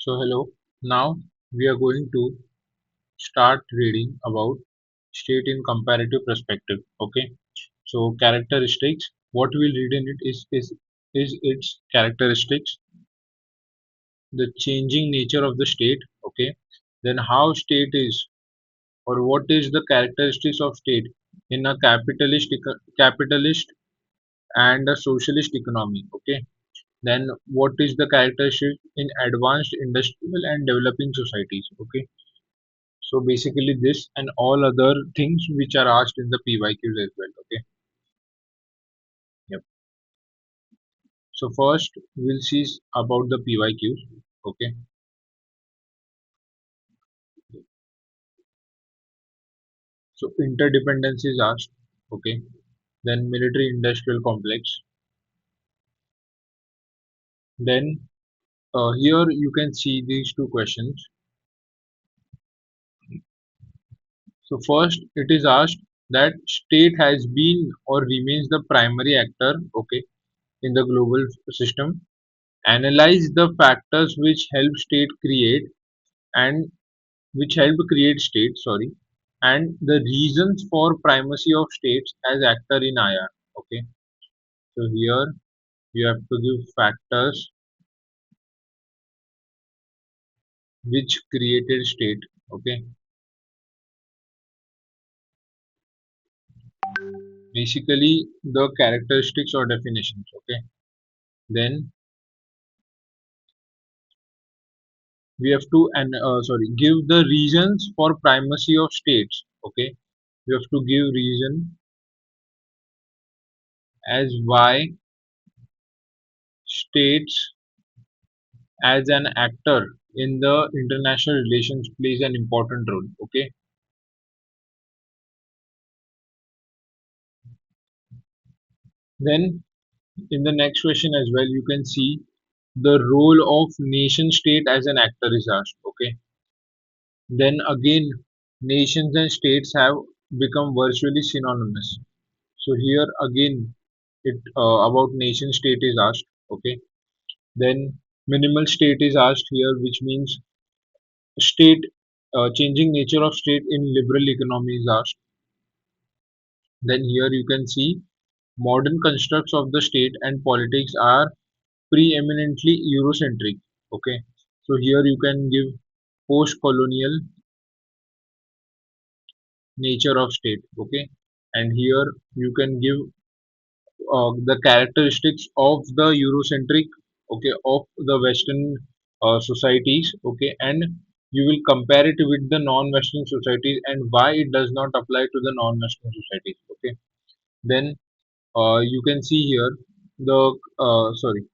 So hello, now we are going to start reading about state in comparative perspective. Okay, so characteristics. What we'll read in it is its characteristics, the changing nature of the state. Okay, then how state is or what is the characteristics of state in a capitalist and a socialist economy. Okay, then what is the characteristic in advanced industrial and developing societies. Okay, so basically this and all other things which are asked in the PYQs as well. Okay. Yep. So first we'll see about the PYQs. Okay. So interdependence is asked. Okay. Then military industrial complex. Then here you can see these two questions. So first it is asked that state has been or remains the primary actor. Okay. In the global system. Analyze the factors which help state create and which helped create states, sorry, and the reasons for primacy of states as actor in IR. Okay, so here you have to give factors which created state. Okay, basically the characteristics or definitions. Okay, then we have to and sorry give the reasons for primacy of states. Okay, we have to give reason as why states as an actor in the international relations plays an important role. Okay, then in the next question as well you can see the role of nation state as an actor is asked. Okay, then again nations and states have become virtually synonymous. So here again it about nation state is asked. Okay, then minimal state is asked here, which means state changing nature of state in liberal economy is asked. Then here you can see modern constructs of the state and politics are preeminently Eurocentric. Okay, so here you can give post-colonial nature of state. Okay, and here you can give the characteristics of the Eurocentric. Okay, of the Western societies. Okay, and you will compare it with the non-Western societies and why it does not apply to the non-Western societies. Okay, then you can see here the sorry.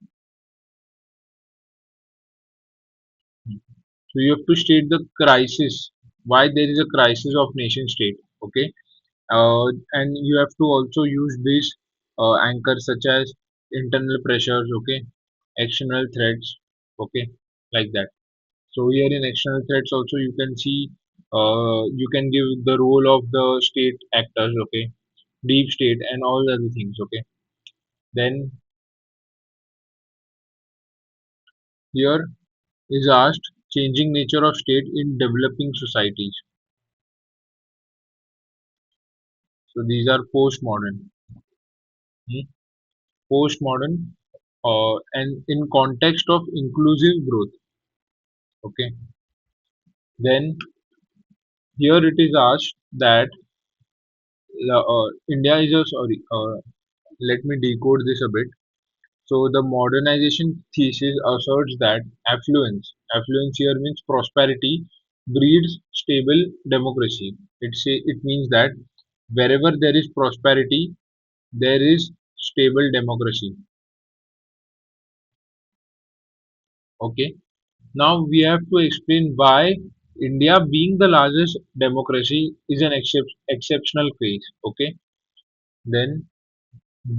So you have to state the crisis, why there is a crisis of nation state. Okay, and you have to also use these anchors such as internal pressures. Okay, external threats. Okay, like that. So here in external threats also you can see you can give the role of the state actors. Okay, deep state and all other things. Okay, then here is asked changing nature of state in developing societies. So these are postmodern. Hmm? Postmodern and in context of inclusive growth. Okay, then here it is asked that India is a sorry. Let me decode this a bit. So the modernization thesis asserts that affluence here means prosperity, breeds stable democracy. It means that wherever there is prosperity, there is stable democracy. Okay. Now we have to explain why India, being the largest democracy, is an exceptional case. Okay. Then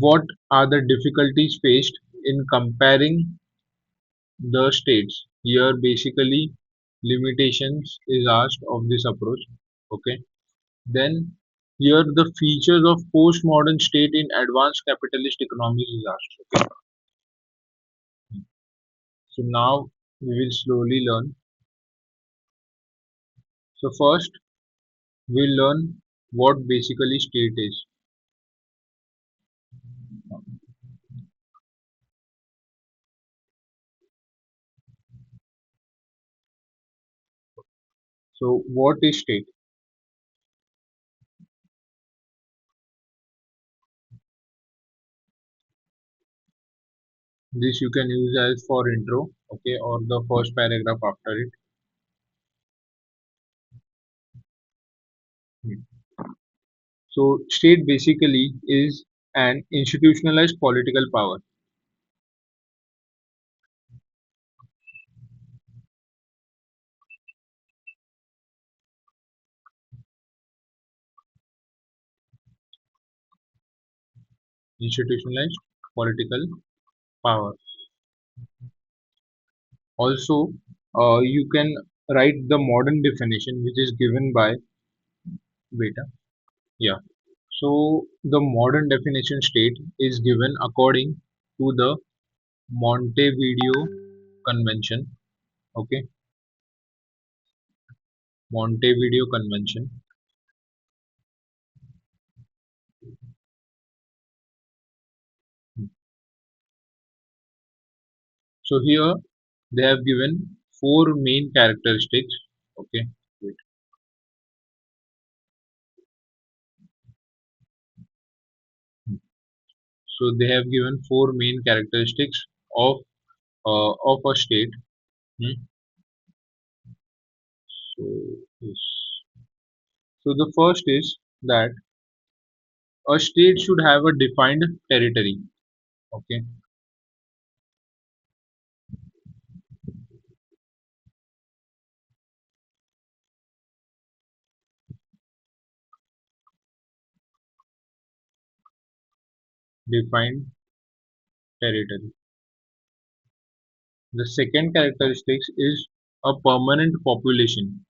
what are the difficulties faced in comparing the states? Here basically limitations is asked of this approach. Okay. Then here the features of postmodern state in advanced capitalist economies is asked. Okay. So now we will slowly learn. So first, we'll learn what basically state is. So what is state? This you can use as for intro, okay, or the first paragraph after it. So state basically is an institutionalized political power. Institutionalized political power. Also, you can write the modern definition, which is given by Beta. Yeah. So the modern definition state is given according to the Montevideo Convention. Okay, Montevideo Convention. So here they have given four main characteristics. Okay, wait. So they have given four main characteristics of a state. Hmm. So yes. So the first is that a state should have a defined territory. Okay, defined territory. The second characteristic is a permanent population.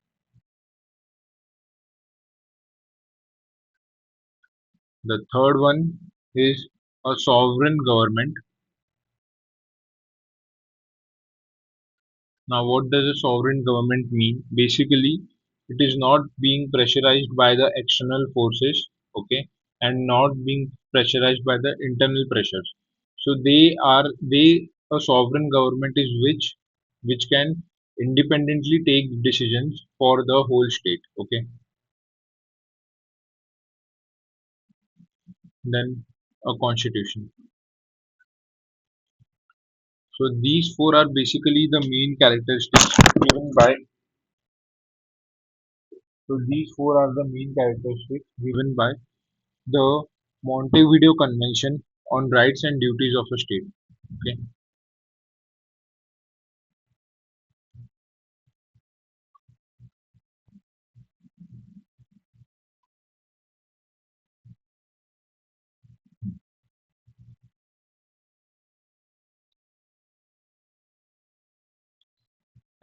The third one is a sovereign government. Now, what does a sovereign government mean? Basically, it is not being pressurized by the external forces, okay, and not being pressurized by the internal pressures. So they a sovereign government is which can independently take decisions for the whole state, okay. Then a constitution. So these four are basically the main characteristics given by. So these four are the main characteristics given by the Montevideo Convention on Rights and Duties of a State. Okay.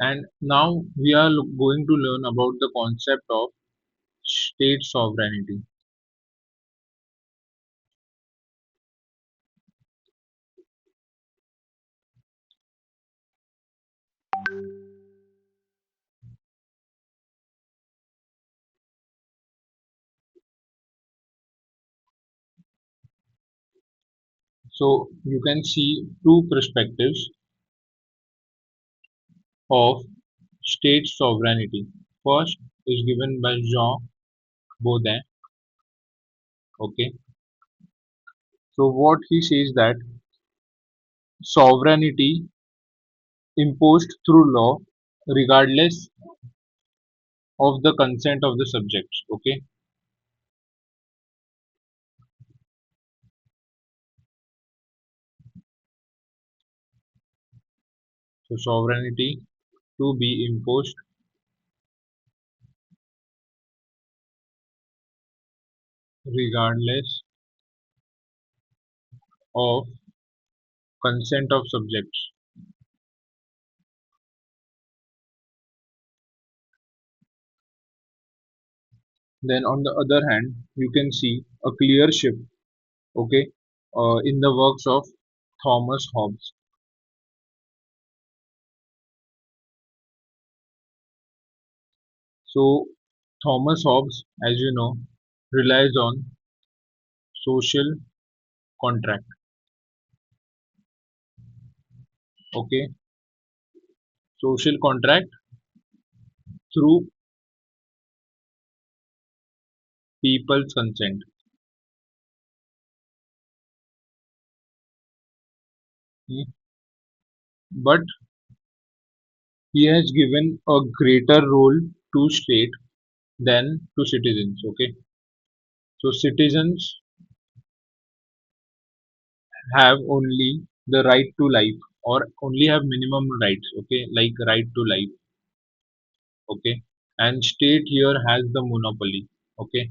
And now we are going to learn about the concept of state sovereignty. So you can see two perspectives of state sovereignty. First is given by Jean Baudin. Okay. So what he says that sovereignty imposed through law regardless of the consent of the subjects. Okay. So sovereignty to be imposed regardless of consent of subjects. Then on the other hand, you can see a clear shift, okay, in the works of Thomas Hobbes. So Thomas Hobbes, as you know, relies on social contract. Okay, social contract through people's consent. Hmm. But he has given a greater role to state than to citizens. Okay, so citizens have only the right to life or only have minimum rights. Okay, like right to life. Okay, and state here has the monopoly. Okay,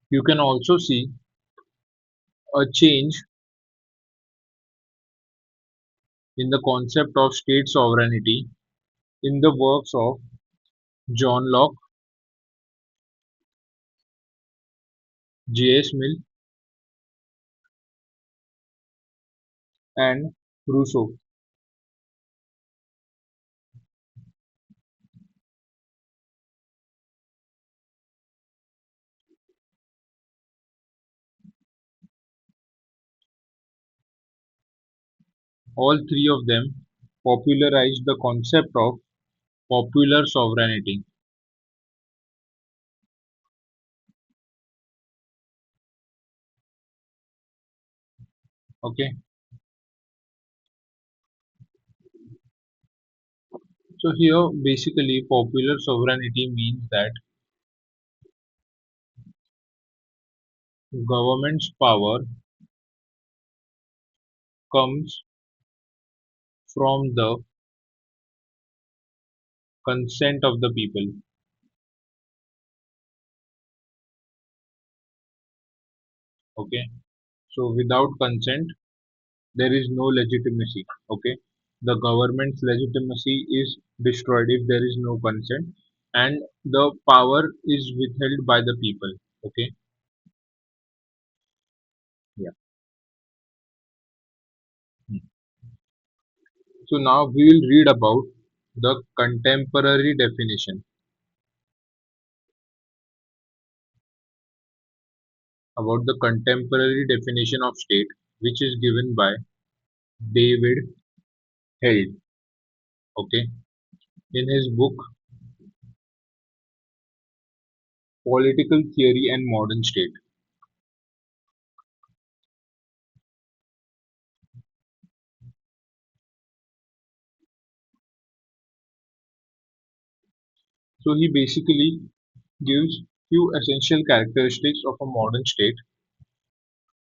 you can also see a change in the concept of state sovereignty in the works of John Locke, J. S. Mill, and Rousseau. All three of them popularized the concept of popular sovereignty. Okay, so here basically popular sovereignty means that government's power comes from the consent of the people. Okay, so without consent, there is no legitimacy. Okay, the government's legitimacy is destroyed if there is no consent, and the power is withheld by the people. Okay, yeah. Hmm. So now we will read about the contemporary definition, of state, which is given by David Held. Okay, in his book Political Theory and Modern State. So he basically gives few essential characteristics of a modern state.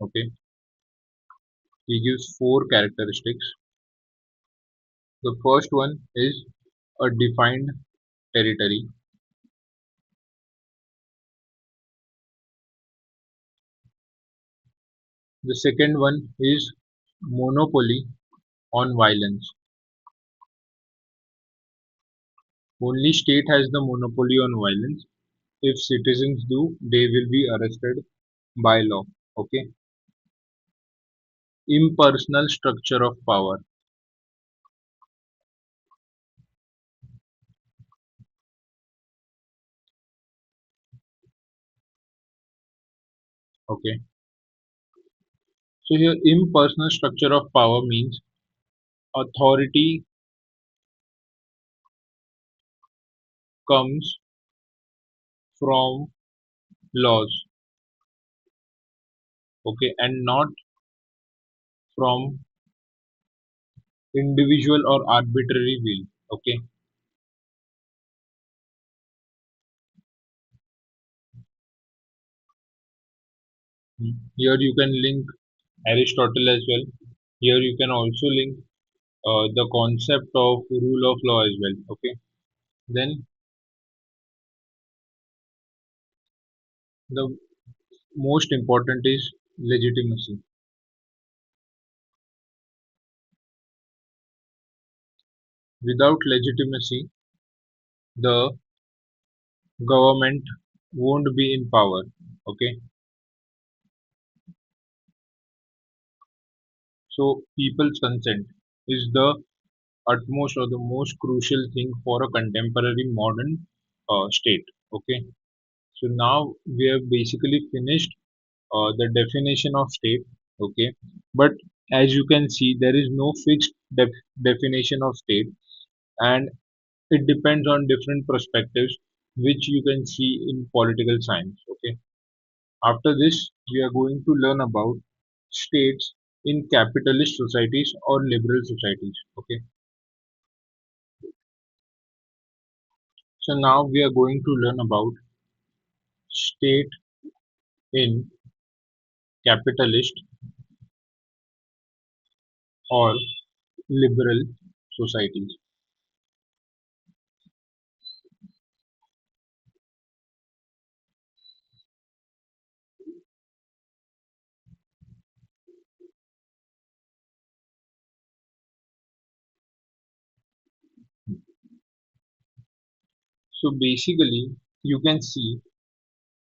Okay, he gives four characteristics. The first one is a defined territory. The second one is monopoly on violence. Only state has the monopoly on violence. If citizens do, they will be arrested by law. Okay. Impersonal structure of power. Okay. So here impersonal structure of power means authority comes from laws. Okay, and not from individual or arbitrary will. Okay. Here you can link Aristotle as well. Here you can also link the concept of rule of law as well. Okay. Then the most important is legitimacy. Without legitimacy, the government won't be in power. Okay, so people's consent is the utmost or the most crucial thing for a contemporary modern state. Okay, so now we have basically finished the definition of state. Okay, but as you can see, there is no fixed definition of state, and it depends on different perspectives, which you can see in political science. Okay, after this, we are going to learn about states in capitalist societies or liberal societies. Okay, so now we are going to learn about state in capitalist or liberal societies. So basically, you can see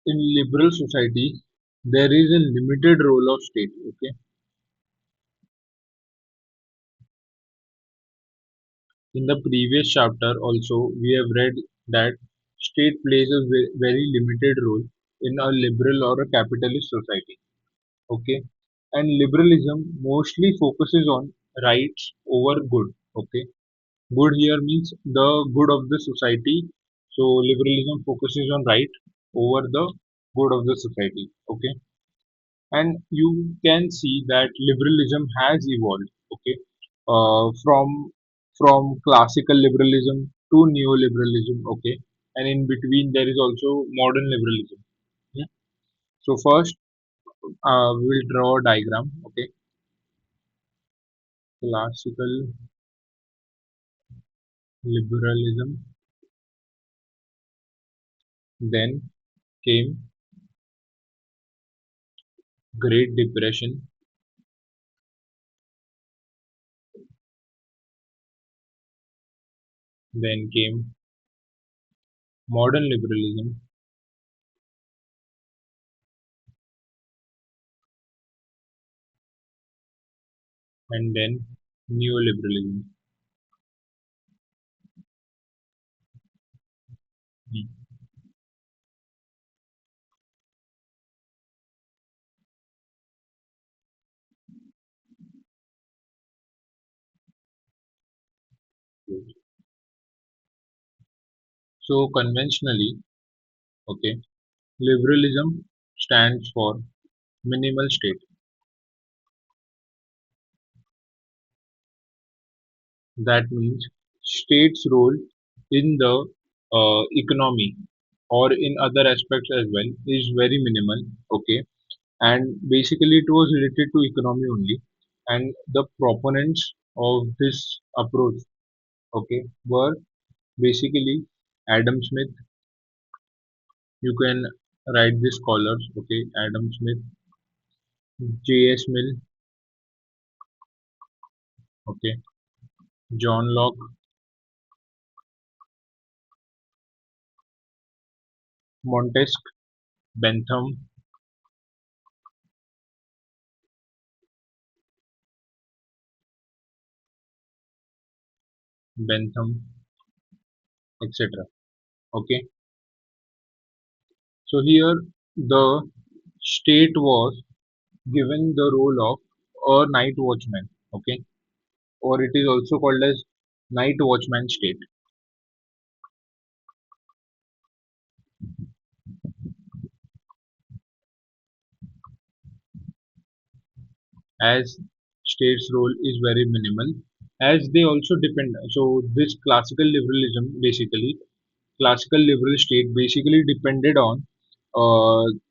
in liberal society there is a limited role of state. Okay, in the previous chapter also we have read that state plays a very limited role in a liberal or a capitalist society. Okay, and liberalism mostly focuses on rights over good. Okay, good here means the good of the society. So liberalism focuses on right over the good of the society. Okay, and you can see that liberalism has evolved. Okay, from classical liberalism to neoliberalism. Okay, and in between there is also modern liberalism. Yeah. So first, we will draw a diagram. Okay, classical liberalism, then came Great Depression, then came modern liberalism, and then neoliberalism. Hmm. So conventionally, okay, liberalism stands for minimal state. That means state's role in the economy or in other aspects as well is very minimal. Okay, and basically it was related to economy only. And the proponents of this approach, okay, were basically Adam Smith. You can write these scholars. Okay, Adam Smith, J.S. Mill. Okay, John Locke, Montesquieu, Bentham, Bentham, etc. Okay, so here the state was given the role of a night watchman. Okay, or it is also called as night watchman state, as state's role is very minimal, as they also depend. So this classical liberalism, basically classical liberal state basically depended on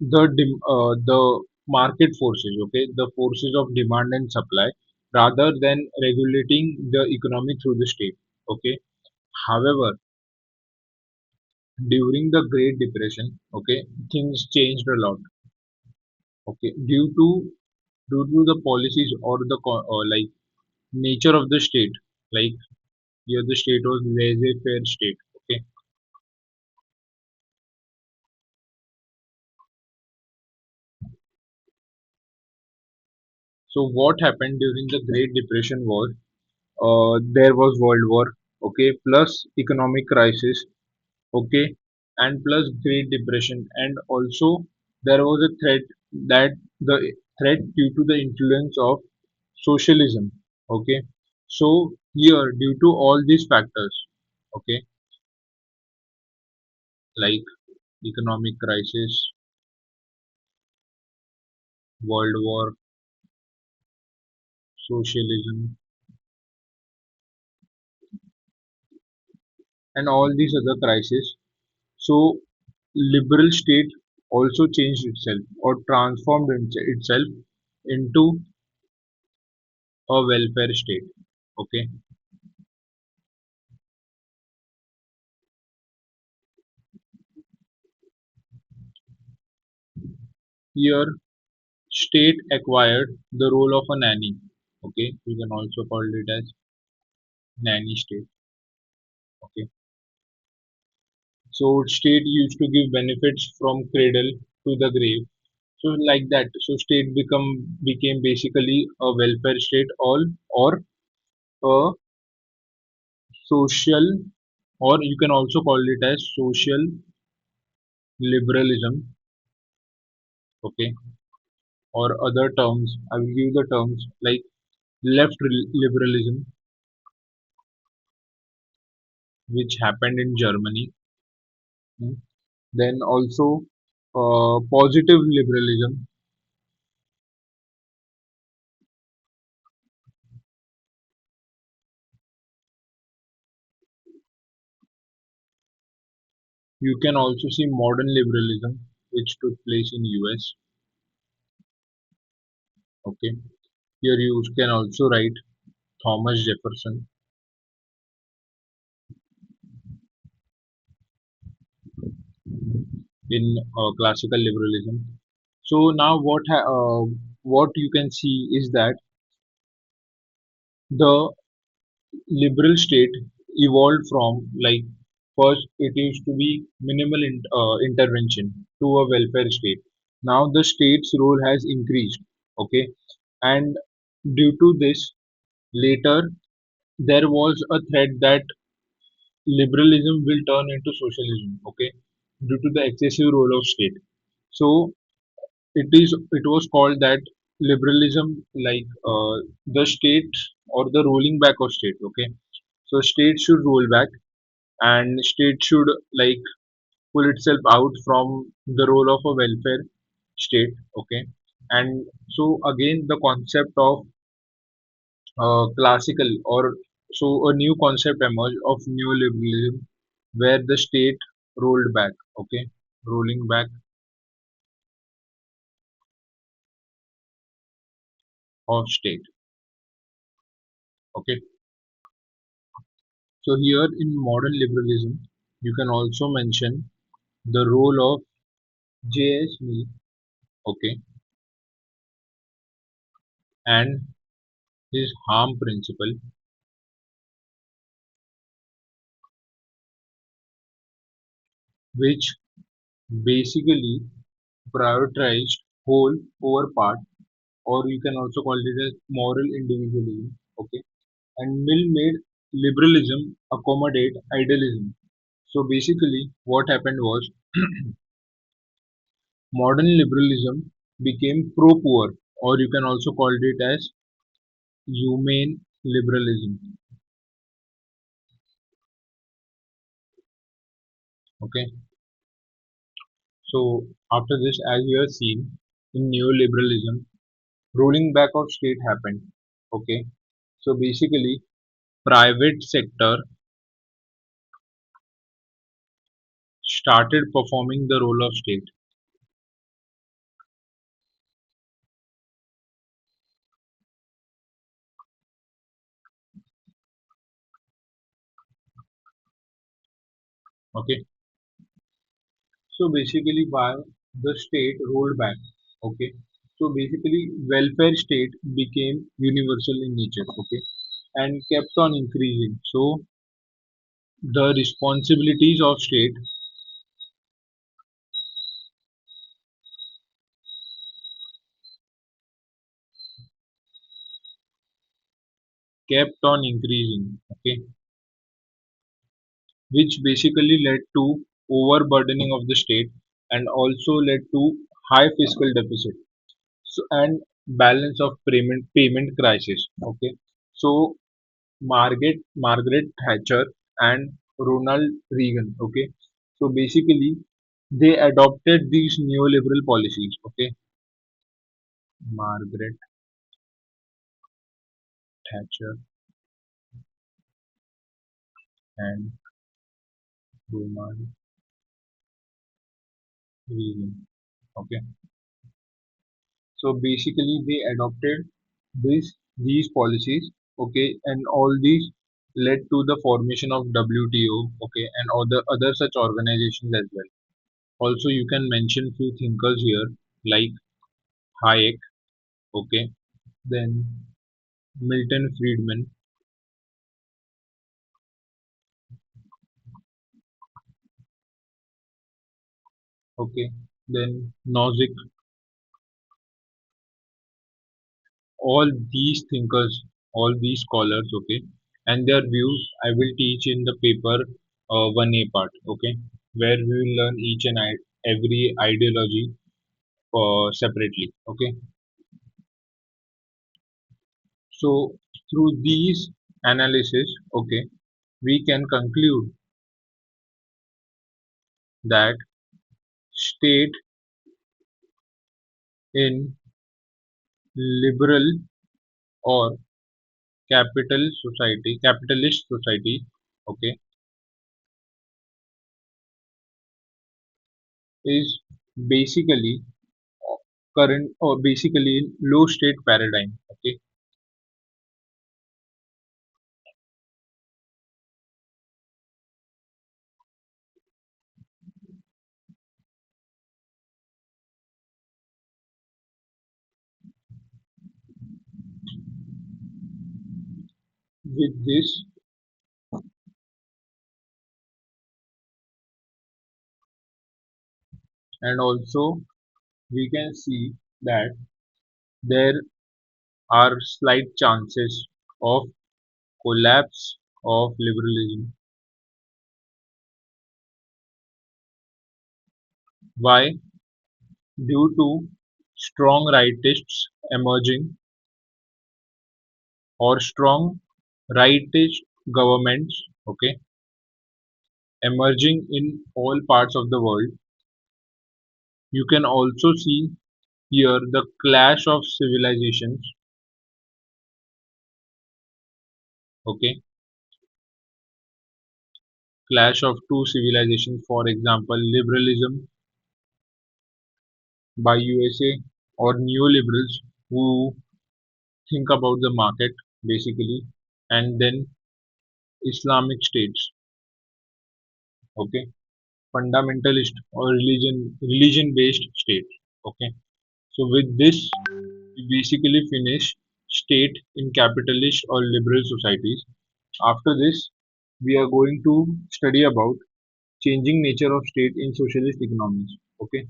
the market forces. Okay, the forces of demand and supply, rather than regulating the economy through the state. Okay, however, during the Great Depression, okay, things changed a lot. Okay, due to the policies or the like nature of the state. Like here the state was laissez-faire state. Okay, So what happened during the Great Depression was there was World War, okay, plus economic crisis, okay, and plus Great Depression, and also there was a threat that the threat due to the influence of socialism, okay. So here, due to all these factors, okay, like economic crisis, World War, socialism, and all these other crises. So liberal state also changed itself or transformed itself into a welfare state. Okay, here state acquired the role of a nanny. Okay, you can also call it as nanny state. Okay, so state used to give benefits from cradle to the grave. So like that, so state became basically a welfare state, all or a social, or you can also call it as social liberalism, okay, or other terms. I will give the terms like liberalism, which happened in Germany. mm, Then also positive liberalism. You can also see modern liberalism, which took place in US. Okay, here you can also write Thomas Jefferson in classical liberalism. So now what you can see is that the liberal state evolved from, like, first it used to be minimal intervention to a welfare state. Now the state's role has increased, okay, and due to this, later there was a threat that liberalism will turn into socialism, okay, due to the excessive role of state. So it was called that liberalism, like the state or the rolling back of state, okay. So state should roll back, and state should, like, pull itself out from the role of a welfare state, okay. And so again the concept of classical, or so a new concept emerged of neoliberalism, where the state rolled back, okay, rolling back of state, okay. So here in modern liberalism, you can also mention the role of J.S. Mill, okay, and his harm principle, which basically prioritized whole over part, or you can also call it as moral individualism, okay. And Mill made liberalism accommodate idealism. So basically, what happened was modern liberalism became pro-poor, or you can also call it as humane liberalism. Okay, so after this, as you have seen in neoliberalism, rolling back of state happened. Okay, so basically, private sector started performing the role of state. Okay, so basically, why the state rolled back? Okay, so basically, welfare state became universal in nature. Okay, and kept on increasing. So the responsibilities of state kept on increasing, okay, which basically led to overburdening of the state and also led to high fiscal deficit, so, and balance of payment crisis. Okay, so Margaret Thatcher and Ronald Reagan. Okay, so basically they adopted these neoliberal policies. Okay, Margaret Thatcher and Ronald Reagan. Okay, so basically they adopted these policies. Okay, and all these led to the formation of WTO. Okay, and other such organizations as well. Also, you can mention few thinkers here like Hayek. Okay, then Milton Friedman. Okay, then Nozick. All these thinkers, all these scholars. Okay, and their views I will teach in the paper 1A part. Okay, where we will learn each and every ideology separately. Okay, so through these analysis, okay, we can conclude that state in liberal or capitalist society, okay, is basically current or basically low state paradigm. Okay, with this, and also we can see that there are slight chances of collapse of liberalism. Why? Due to strong rightists emerging or strong rightist governments, okay, emerging in all parts of the world. You can also see here the clash of civilizations, okay, clash of two civilizations, for example, liberalism by USA or neoliberals who think about the market basically, and then Islamic states, okay, fundamentalist or religion based states, okay. So with this, we basically finish state in capitalist or liberal societies. After this, we are going to study about changing nature of state in socialist economies. Okay.